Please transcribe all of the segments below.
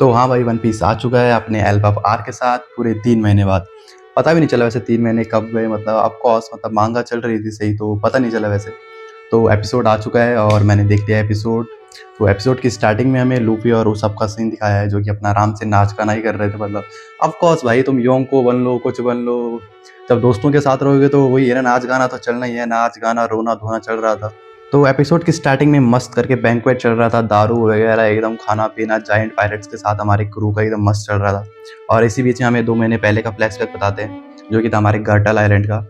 तो हाँ भाई, वन पीस आ चुका है अपने एल्बम आर के साथ पूरे 3 महीने बाद। पता भी नहीं चला वैसे 3 महीने कब गए, मतलब ऑफ कोर्स मतलब माँगा चल रही थी सही, तो पता नहीं चला वैसे। तो एपिसोड आ चुका है और मैंने देख लिया एपिसोड। तो एपिसोड की स्टार्टिंग में हमें लूफी और उsopp का सीन दिखाया है, जो कि अपना आराम से नाच-गाना ही कर रहे थे मतलब। ऑफ कोर्स भाई, तुम योंको बन लो, कुछ बन लो, जब दोस्तों के साथ रहोगे तो वही है ना, नाच-गाना तो चलना ही है, नाच-गाना, रोना-धोना चल रहा था। तो एपिसोड की स्टार्टिंग में मस्त करके बैंक्वेट चल रहा था, दारू वगैरह एकदम खाना-पीना जायंट पायरेट्स के साथ हमारे क्रू का एकदम मस्त चल रहा था। और इसी बीच में हमें 2 महीने पहले का फ्लैशबैक बताते हैं, जो कि था हमारे गर्टल आइलैंड का,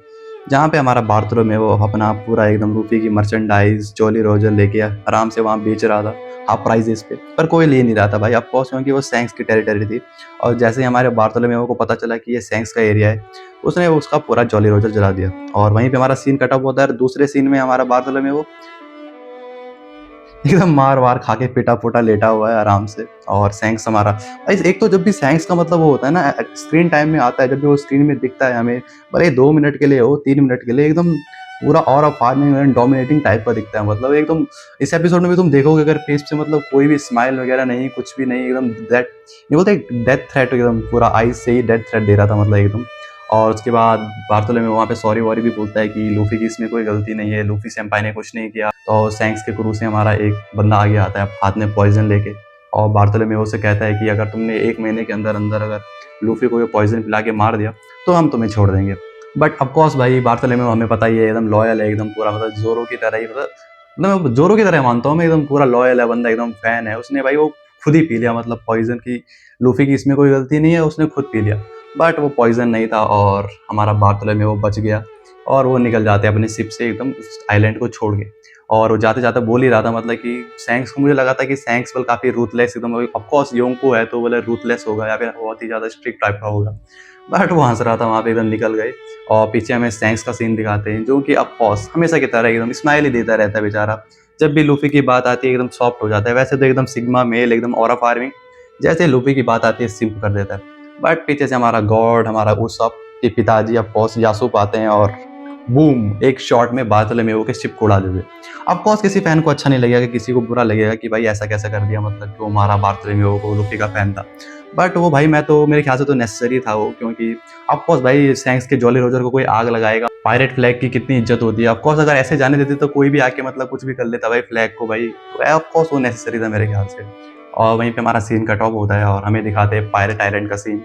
जहाँ पे हमारा बार्थोलोमेव अपना पूरा एकदम रूपी की मर्चेंडाइज जॉली रोजर लेके आराम से वहाँ बेच रहा था हाफ प्राइजेस पे, पर कोई ले नहीं रहा था भाई, ऑफ कोर्स क्योंकि वो सैंक्स की टेरिटरी थी। और जैसे ही हमारे बार्थोलोमेव को पता चला कि ये सैंक्स का एरिया है, उसने उसका पूरा जॉली रोजर जला दिया। और वहीं पे हमारा सीन कट ऑफ होता है। दूसरे सीन में हमारा बार्थोलोमेव एकदम मार-वार खा के पिटा-पुटा लेटा हुआ है आराम से। और सैंक्स हमारा भाई, एक तो जब भी सैंक्स का मतलब वो होता है ना, स्क्रीन टाइम में आता है, जब भी वो स्क्रीन में दिखता है हमें, भले ही 2 मिनट के लिए हो, 3 मिनट के लिए, एकदम पूरा aura farming and dominating type का दिखता है, मतलब एकदम। इस एपिसोड में भी तुम देखोगे अगर फेस पे मतलब कोई भी स्माइल वगैरह नहीं, कुछ भी नहीं, एकदम दैट ये बोलते हैं डेथ थ्रेट, एकदम पूरा आईज से ही डेथ थ्रेट दे रहा था मतलब एकदम। और उसके बाद बार्थोलोमेव वहाँ पे सॉरी-वॉरी भी बोलता है कि लूफी की इसमें कोई गलती नहीं है, लूफी सेंपाई ने कुछ नहीं किया। तो सैंक्स के क्रू से हमारा एक बंदा आगे आता है हाथ में पॉइज़न लेके, और बार्थोलोमेव से कहता है कि अगर तुमने 1 महीने के अंदर-अंदर अगर लूफी को ये पॉइज़न पिला के मार दिया, तो हम तुम्हें छोड़ देंगे। बट ऑफ कोर्स भाई, बार्थोलोमेव हमें पता ही है एकदम लॉयल है, एकदम पूरा मतलब ज़ोरो की तरह ही, मतलब ज़ोरो की तरह मानता हूँ मैं, एकदम पूरा लॉयल है बंदा, एकदम फैन है। उसने भाई वो खुद ही पी लिया मतलब पॉइज़न, की लूफी की इसमें कोई गलती नहीं है, उसने खुद पी लिया। बट वो पॉइज़न नहीं था और हमारा बार्थोलोमेव बच गया, और वो निकल जाते हैं अपने शिप से एकदम उस आइलैंड को छोड़ के। और वो जाते-जाते बोल ही रहा था मतलब कि सैंक्स को, मुझे लगा था कि सैंक्स बल काफ़ी रूथलेस एकदम, ऑफ कोर्स योंको है तो बोले रूथलेस होगा या फिर बहुत ही ज़्यादा स्ट्रिक्ट टाइप का होगा। बट वो हँस रहा था वहाँ पे, एकदम निकल गए। और पीछे हमें सैंक्स का सीन दिखाते हैं, जो कि ऑफ कोर्स हमेशा की तरह एकदम स्माइल ही देता रहता है बेचारा। जब भी लूफी की बात आती है एकदम सॉफ्ट हो जाता है, वैसे तो एकदम सिग्मा मेल एकदम ऑरा फार्मिंग, जैसे लूफी की बात आती है सिंप कर देता है। बट पीछे से हमारा गॉड, हमारा उsopp के पिताजी ऑफ कोर्स यासुप आते हैं और बूम, एक शॉट में बार्थोलोमेव के शिप को उड़ा देते। ऑफ कोर्स किसी फैन को अच्छा नहीं लगेगा, कि किसी को बुरा लगेगा कि भाई ऐसा कैसे कर दिया, मतलब कि वो मारा बार्थोलोमेव को, लूफी का फैन था। बट वो भाई, मैं तो मेरे ख्याल से तो नेसेसरी था वो, क्योंकि ऑफ कोर्स भाई सैंक्स के जॉली रोजर को कोई आग लगाएगा, पायरेट फ्लैग की कितनी इज्जत होती है। ऑफ कोर्स अगर ऐसे जाने देते तो कोई भी आके मतलब कुछ भी कर लेता भाई फ्लैग को भाई, तो ऑफ कोर्स वो नेसेसरी था मेरे ख्याल से। और वहीं पे हमारा सीन कट ऑफ होता है और हमें दिखाते हैं पायरेट आइलैंड का सीन,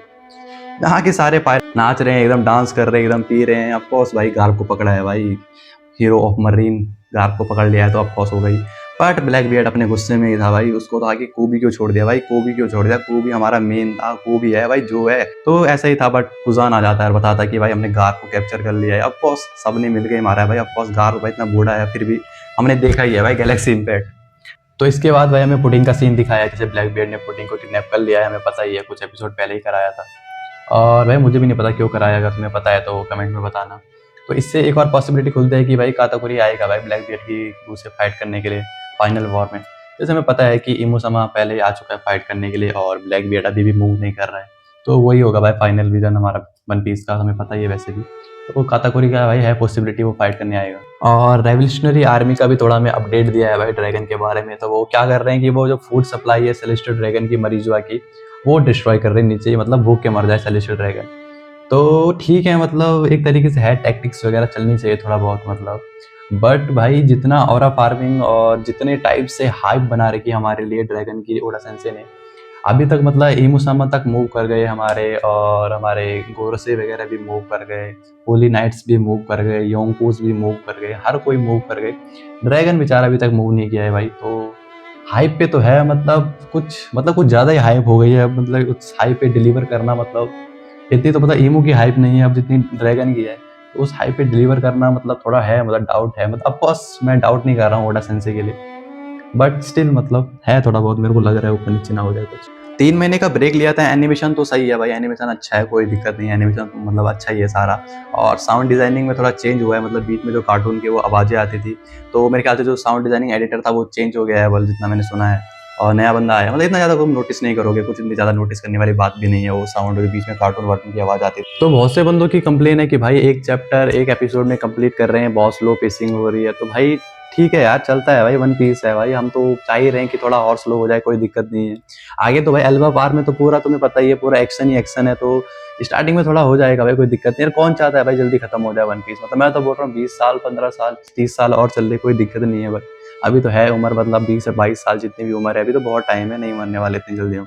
जहाँ के सारे पायरेट नाच रहे हैं, एकदम डांस कर रहे हैं, एकदम पी रहे हैं। ऑफ कोर्स भाई गार्प को पकड़ा है भाई, हीरो ऑफ मरीन गार्प को पकड़ लिया है, तो ऑफ कोर्स हो गई। बट ब्लैक बियर्ड अपने गुस्से में ही था भाई, उसको था कि कोबी क्यों छोड़ दिया भाई, कोबी क्यों छोड़ दिया, कोबी हमारा मेन था, कोबी है भाई जो है। तो ऐसा ही था, बट कुजान आ जाता है और बताता है कि भाई हमने गार्प को कैप्चर कर लिया है। ऑफ कोर्स सबने मिल के मारा है भाई, ऑफ कोर्स गार्प भाई इतना बूढ़ा है फिर भी हमने देखा ही है भाई गैलेक्सी इम्पैक्ट। तो इसके बाद भाई हमें पुडिंग का सीन दिखाया है, जैसे ब्लैक बियर्ड ने पुडिंग को किडनैप कर लिया है, हमें पता ही है, कुछ एपिसोड पहले ही कराया था। और भाई मुझे भी नहीं पता क्यों कराया, अगर तुम्हें पता है तो कमेंट में बताना। तो इससे एक और पॉसिबिलिटी खुलती है कि भाई काताकुरी आएगा भाई ब्लैक बियर्ड की क्रू से फाइट करने के लिए फाइनल वॉर में। जैसे हमें पता है कि इमोसमा पहले ही आ चुका है फाइट करने के लिए, और ब्लैक बियर्ड अभी भी मूव नहीं कर रहा है, तो वही होगा भाई फाइनल विजन हमारा वन पीस का, हमें पता ही है वैसे भी। तो काताकुरी का भाई है पॉसिबिलिटी वो फाइट करने आएगा। और रेवोल्यूशनरी आर्मी का भी थोड़ा हमें अपडेट दिया है भाई ड्रैगन के बारे में। तो वो क्या कर रहे हैं कि वो जो फूड सप्लाई है सेलेस्टियल ड्रैगन की मरीजुआ की, वो डिस्ट्रॉय कर रहे हैं नीचे ही, मतलब भूख के मर जाए सेलेस्टियल ड्रैगन। तो ठीक है, मतलब एक तरीके से है, टैक्टिक्स वगैरह चलनी चाहिए थोड़ा बहुत मतलब। बट भाई जितना ऑरा फार्मिंग और जितने टाइप से हाइप बना रखी है हमारे लिए ड्रैगन की ओडा सेंसे ने, अभी तक मतलब इमुसामा तक मूव कर गए हमारे, और हमारे गोरसे वगैरह भी मूव कर गए, होली नाइट्स भी मूव कर गए, योंकोस भी मूव कर गए, हर कोई मूव कर गए। ड्रैगन बेचारा अभी तक मूव नहीं किया है भाई। तो हाइप पे तो है, मतलब कुछ ज़्यादा ही हाइप हो गई है अब, मतलब उस हाइप पे डिलीवर करना, मतलब इतनी तो मतलब ईमू की हाइप नहीं है अब जितनी ड्रैगन की है। तो उस हाइप पे डिलीवर करना मतलब थोड़ा है, मतलब डाउट है, मतलब ऑफकोर्स मैं डाउट नहीं कर रहा हूँ ओडा सेंसे के लिए, बट स्टिल मतलब है थोड़ा बहुत, मेरे को लग रहा है ऊपर नीचे ना हो जाए कुछ। 3 महीने का ब्रेक लिया था, एनिमेशन तो सही है भाई, एनिमेशन अच्छा है, कोई दिक्कत नहीं है, एनिमेशन तो मतलब अच्छा ही है सारा। और साउंड डिजाइनिंग में थोड़ा चेंज हुआ है, मतलब बीच में जो कार्टून की वो आवाज़ें आती थी, तो मेरे ख्याल से जो साउंड डिजाइनिंग एडिटर था वो चेंज हो गया है, बल जितना मैंने सुना है, और नया बंदा आया। मतलब इतना ज़्यादा तुम नोटिस नहीं करोगे, कुछ इतनी ज़्यादा नोटिस करने वाली बात भी नहीं है, वो साउंड के बीच में कार्टून वार्टून की आवाज़ आती है। तो बहुत से बंदों की कंप्लेन है कि भाई एक चैप्टर एक एपिसोड में कंप्लीट कर रहे हैं, बहुत स्लो पेसिंग हो रही है। तो भाई ठीक है यार, चलता है भाई, वन पीस है भाई, हम तो चाह ही रहे हैं कि थोड़ा और स्लो हो जाए, कोई दिक्कत नहीं है। आगे तो भाई एल्बा पार में तो पूरा तुम्हें पता ही है, पूरा एक्शन ही एक्शन है, तो स्टार्टिंग में थोड़ा हो जाएगा भाई, कोई दिक्कत नहीं। यार कौन चाहता है भाई जल्दी खत्म हो जाए वन पीस, मतलब मैं तो बोल रहा हूँ 20 साल, 15 साल, 30 साल और चल ले, कोई दिक्कत नहीं है भाई। अभी तो है उम्र, मतलब 20 से 22 साल जितनी भी उम्र है, अभी तो बहुत टाइम है, नहीं मरने वाले इतनी जल्दी हम।